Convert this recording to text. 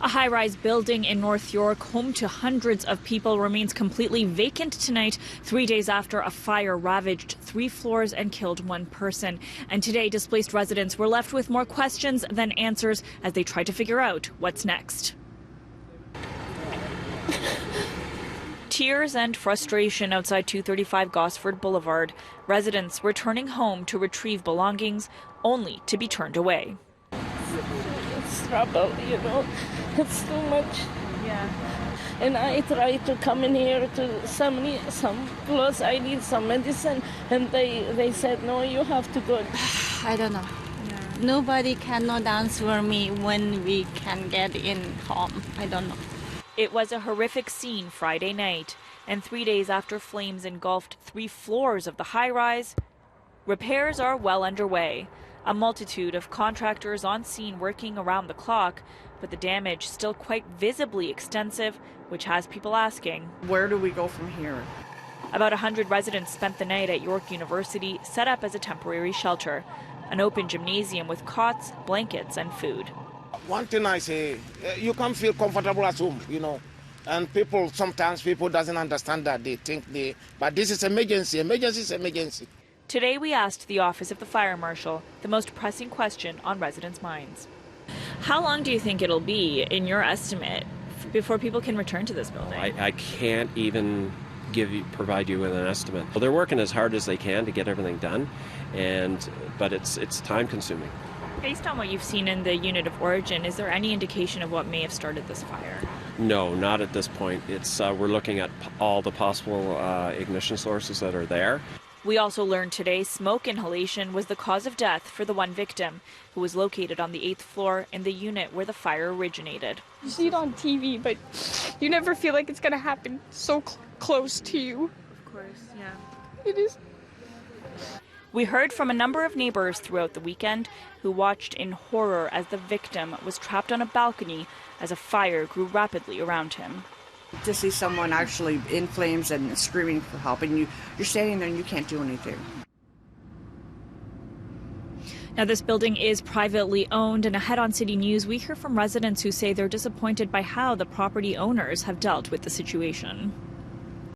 A high-rise building in North York, home to hundreds of people, remains completely vacant tonight, 3 days after a fire ravaged 3 floors and killed 1 person. And today, displaced residents were left with more questions than answers as they try to figure out what's next. Tears and frustration outside 235 Gosford Boulevard. Residents returning home to retrieve belongings, only to be turned away. It's trouble, it's too much. Yeah. And I try to come in here to some clothes, I need some medicine, and they said, no, you have to go. I don't know. Yeah. Nobody cannot answer me when we can get in home. I don't know. It was a horrific scene Friday night, and 3 days after flames engulfed 3 floors of the high-rise, repairs are well underway. A multitude of contractors on scene working around the clock, but the damage still quite visibly extensive, which has people asking, where do we go from here? About 100 residents spent the night at York University, set up as a temporary shelter, an open gymnasium with cots, blankets, and food. One thing I say, you can feel comfortable at home, and sometimes people doesn't understand that. They think but this is emergency. Emergency is emergency. Today we asked the Office of the Fire Marshal the most pressing question on residents' minds. How long do you think it'll be, in your estimate, before people can return to this building? I can't even provide you with an estimate. Well, they're working as hard as they can to get everything done, but it's time consuming. Based on what you've seen in the unit of origin, is there any indication of what may have started this fire? No, not at this point. We're looking at all the possible ignition sources that are there. We also learned today smoke inhalation was the cause of death for the 1 victim, who was located on the 8th floor in the unit where the fire originated. You see it on TV, but you never feel like it's going to happen so close to you. Of course, yeah. It is. We heard from a number of neighbors throughout the weekend who watched in horror as the victim was trapped on a balcony as a fire grew rapidly around him. To see someone actually in flames and screaming for help, and you're standing there and you can't do anything. Now, this building is privately owned, and ahead on City News, we hear from residents who say they're disappointed by how the property owners have dealt with the situation.